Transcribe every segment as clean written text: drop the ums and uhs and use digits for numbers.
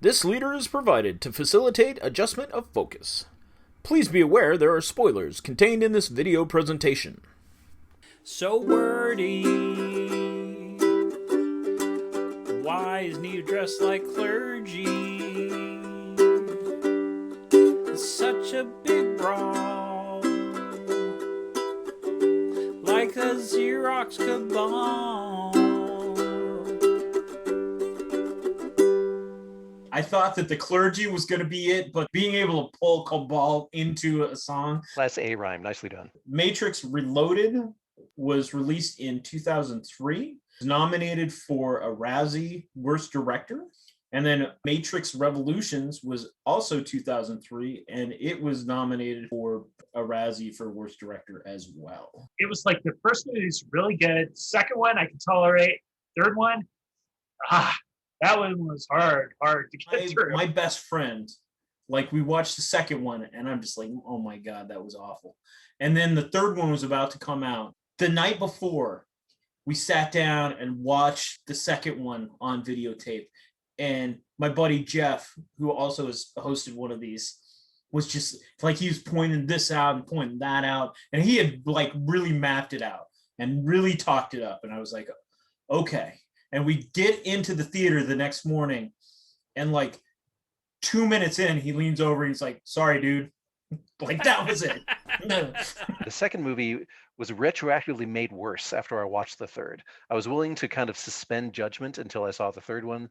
This leader is provided to facilitate adjustment of focus. Please be aware there are spoilers contained in this video presentation. So wordy. Why is Neo dressed like clergy? It's such a big brawl. Like a Xerox cabal. I thought that the clergy was going to be it, but being able to pull cabal into a song. Class A rhyme, nicely done. Matrix Reloaded was released in 2003, nominated for a Razzie Worst Director. And then Matrix Revolutions was also 2003, and it was nominated for a Razzie for Worst Director as well. It was like the first one is really good. Second one I can tolerate. Third one, that one was hard to get through. My best friend, like we watched the second one, and I'm just like, oh my God, that was awful. And then the third one was about to come out. The night before, we sat down and watched the second one on videotape. And my buddy Jeff, who also has hosted one of these, was just like, he was pointing this out and pointing that out. And he had like really mapped it out and really talked it up. And I was like, okay. And we get into the theater the next morning, and like 2 minutes in, he leans over and he's like, sorry, dude. Like, that was it. The second movie was retroactively made worse after I watched the third. I was willing to kind of suspend judgment until I saw the third one.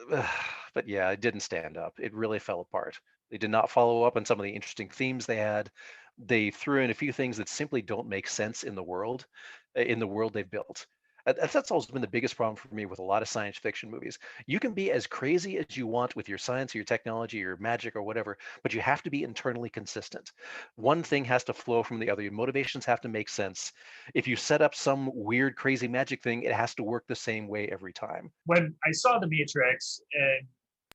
But yeah, it didn't stand up. It really fell apart. They did not follow up on some of the interesting themes they had. They threw in a few things that simply don't make sense in the world they've built. That's also been the biggest problem for me with a lot of science fiction movies. You can be as crazy as you want with your science or your technology or your magic or whatever, but you have to be internally consistent. One thing has to flow from the other. Your motivations have to make sense. If you set up some weird, crazy magic thing, it has to work the same way every time. When I saw The Matrix and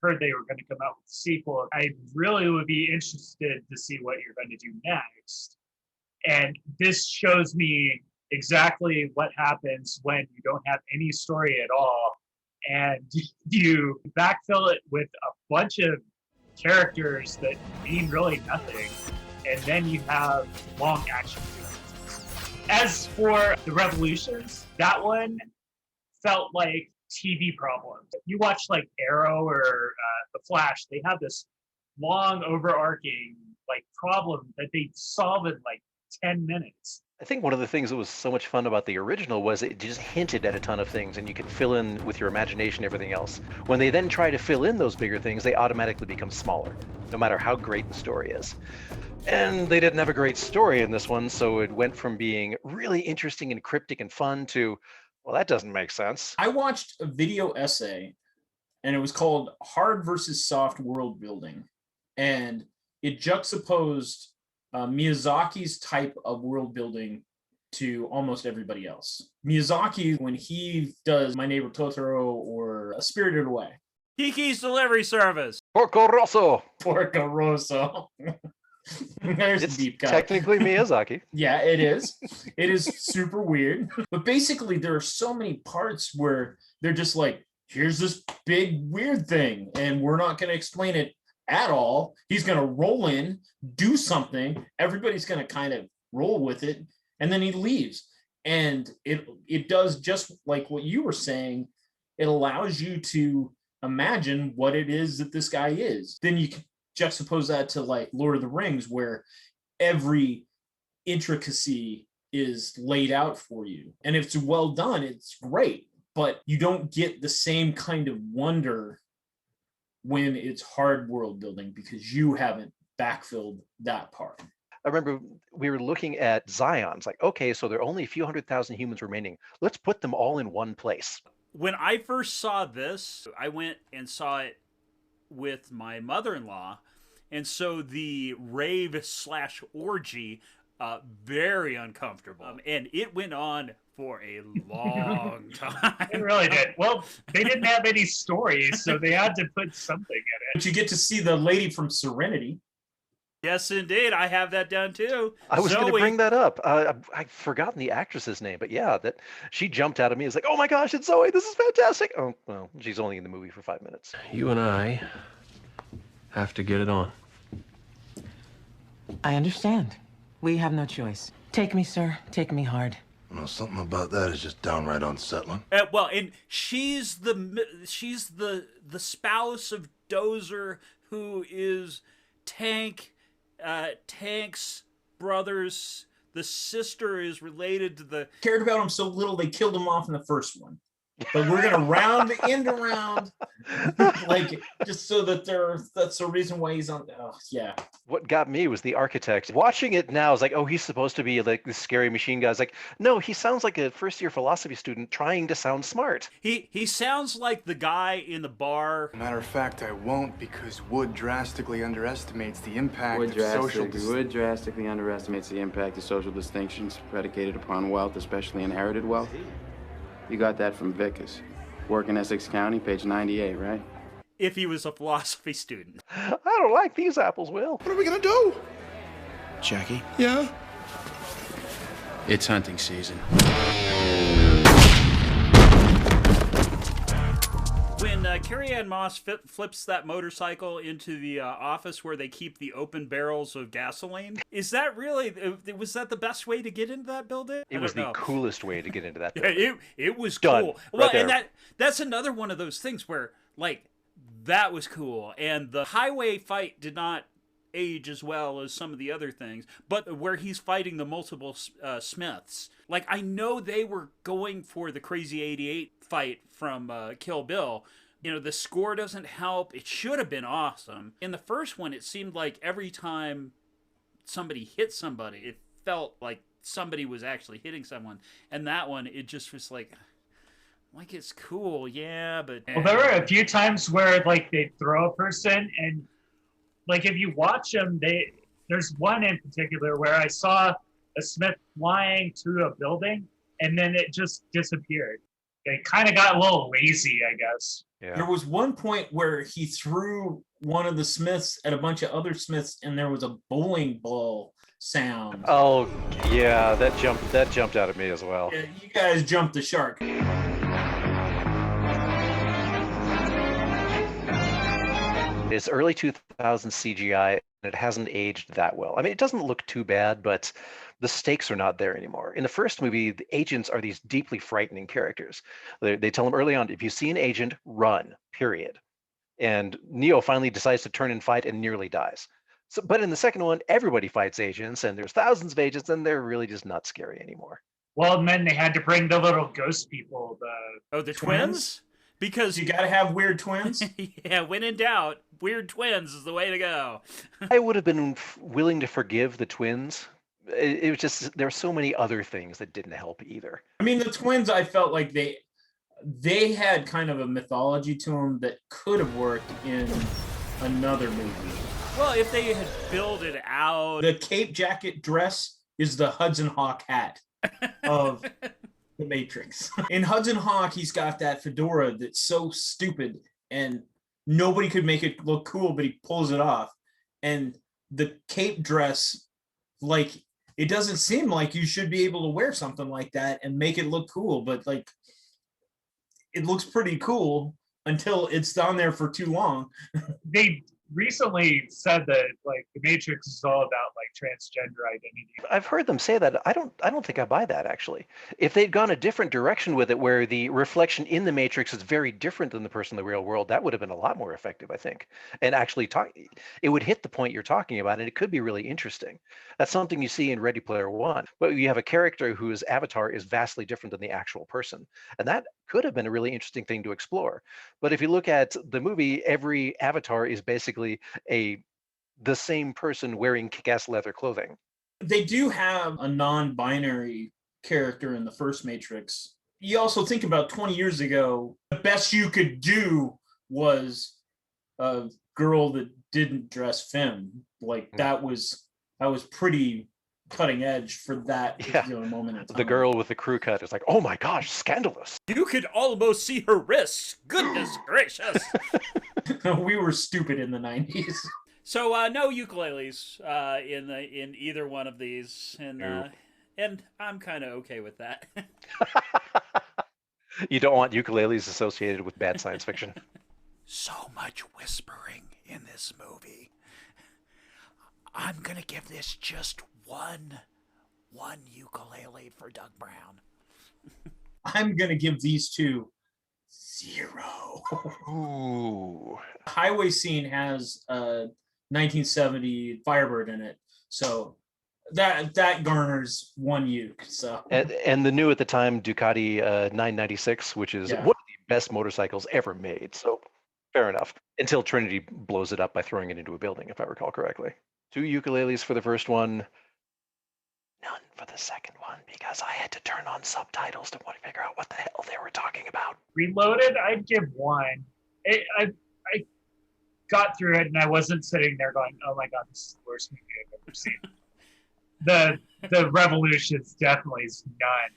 heard they were going to come out with a sequel, I really would be interested to see what you're going to do next. And this shows me exactly what happens when you don't have any story at all and you backfill it with a bunch of characters that mean really nothing, and then you have long action sequences. As for the Revolutions, that one felt like TV problems. If you watch like Arrow or The Flash, they have this long overarching like problem that they solve in like 10 minutes. I think one of the things that was so much fun about the original was it just hinted at a ton of things, and you could fill in with your imagination everything else. When they then try to fill in those bigger things, they automatically become smaller, no matter how great the story is. And they didn't have a great story in this one, so it went from being really interesting and cryptic and fun to, well, that doesn't make sense. I watched a video essay, and it was called Hard versus Soft World Building. And it juxtaposed Miyazaki's type of world building to almost everybody else. Miyazaki, when he does My Neighbor Totoro or Spirited Away. Kiki's Delivery Service. Porco Rosso. Porco Rosso. There's It's a deep cut. technically Miyazaki. Yeah, it is. It is super weird. But basically, there are so many parts where they're just like, here's this big weird thing, and we're not going to explain it at all. He's going to roll in, do something. Everybody's going to kind of roll with it, and then he leaves. And it does just like what you were saying. It allows you to imagine what it is that this guy is. Then you can juxtapose that to like Lord of the Rings, where every intricacy is laid out for you. And if it's well done, it's great. But you don't get the same kind of wonder when it's hard world building because you haven't backfilled that part. I remember we were looking at Zions, like, okay, so there are only a few 100,000 humans remaining. Let's put them all in one place. When I first saw this, I went and saw it with my mother-in-law. And so the rave/orgy, very uncomfortable. And it went on for a long time. It really did. Well, they didn't have any stories, so they had to put something in it. But you get to see the lady from Serenity. Yes, indeed. I have that down too. I was going to Zoe. bring that up. I've forgotten the actress's name, but yeah, that she jumped out at me. It's like, oh my gosh, it's Zoe. This is fantastic. Oh, well, she's only in the movie for 5 minutes. You and I have to get it on. I understand. We have no choice. Take me, sir. Take me hard. Well, something about that is just downright unsettling. Well, and she's the spouse of Dozer, who is Tank's brother's. The sister is related to the. Cared about him so little they killed him off in the first one. But we're gonna round the end around, like just so that that's the reason why he's on. Oh yeah. What got me was the architect. Watching it now, is like, oh, he's supposed to be like this scary machine guy. It's like, no, he sounds like a first-year philosophy student trying to sound smart. He sounds like the guy in the bar. Matter of fact, I won't, because Wood drastically underestimates the impact of social. Wood drastically underestimates the impact of social distinctions predicated upon wealth, especially inherited wealth. You got that from Vickers. Work in Essex County, page 98, right? If he was a philosophy student. I don't like these apples, Will. What are we gonna do? Jackie, Yeah? it's hunting season. When Carrie Ann Moss flips that motorcycle into the office where they keep the open barrels of gasoline, is that really, was that the best way to get into that building? It was the coolest way to get into that Yeah, building. it was Done. cool. Right Well, there. and that's another one of those things where, like, that was cool. And the highway fight did not age as well as some of the other things, but where he's fighting the multiple Smiths. Like, I know they were going for the Crazy 88 fight from Kill Bill. You know, the score doesn't help. It should have been awesome. In the first one, it seemed like every time somebody hit somebody, it felt like somebody was actually hitting someone. And that one, it just was like it's cool, yeah, but... Well, there were a few times where, like, they throw a person, and, like, if you watch them, there's one in particular where I saw a Smith flying through a building, and then it just disappeared. It kind of got a little lazy, I guess. Yeah. There was one point where he threw one of the Smiths at a bunch of other Smiths, and there was a bowling ball sound. Oh, yeah, that jumped out at me as well. Yeah, you guys jumped the shark. It's early 2000s CGI, and it hasn't aged that well. I mean, it doesn't look too bad, but the stakes are not there anymore. In the first movie, the agents are these deeply frightening characters. They tell them early on, if you see an agent, run, period. And Neo finally decides to turn and fight and nearly dies. So, but in the second one, everybody fights agents, and there's thousands of agents, and they're really just not scary anymore. Well, and then they had to bring the little ghost people, the twins? Because you gotta have weird twins. Yeah, when in doubt, weird twins is the way to go. I would have been willing to forgive the twins. It was just, there were so many other things that didn't help either. I mean, the twins, I felt like they had kind of a mythology to them that could have worked in another movie. Well, if they had built it out. The cape jacket dress is the Hudson Hawk hat of the Matrix. In Hudson Hawk, he's got that fedora that's so stupid and nobody could make it look cool, but he pulls it off. And the cape dress, like, it doesn't seem like you should be able to wear something like that and make it look cool, but like, it looks pretty cool until it's on there for too long. They recently said that, like, the Matrix is all about, like, transgender identity. I've heard them say that. I don't think I buy that, actually. If they'd gone a different direction with it, where the reflection in the Matrix is very different than the person in the real world, that would have been a lot more effective, I think. And actually, it would hit the point you're talking about, and it could be really interesting. That's something you see in Ready Player One. But you have a character whose avatar is vastly different than the actual person. And that could have been a really interesting thing to explore. But if you look at the movie, every avatar is basically the same person wearing kick-ass leather clothing. They do have a non-binary character in the first Matrix. You also think about 20 years ago, the best you could do was a girl that didn't dress femme. Like that was pretty cutting edge for that particular moment in time. The girl with the crew cut is like, oh my gosh, scandalous. You could almost see her wrists. Goodness gracious. We were stupid in the 90s. So no ukuleles in either one of these, and I'm kind of okay with that. You don't want ukuleles associated with bad science fiction. So much whispering in this movie. I'm gonna give this just one ukulele for Doug Brown. I'm gonna give these two 0. Ooh. Highway Scene has a 1970 Firebird in it, so that garners 1 uke. So and the new at the time Ducati 996, which is one of the best motorcycles ever made. So fair enough. Until Trinity blows it up by throwing it into a building, if I recall correctly. 2 ukuleles for the first one. None for the second one, because I had to turn on subtitles to figure out what the hell they were talking about. Reloaded, I'd give 1. I got through it, and I wasn't sitting there going, "Oh my god, this is the worst movie I've ever seen." The Revolution's definitely is none.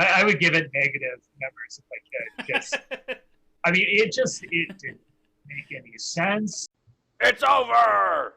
I would give it negative numbers if I could. Just, I mean, it didn't make any sense. It's over.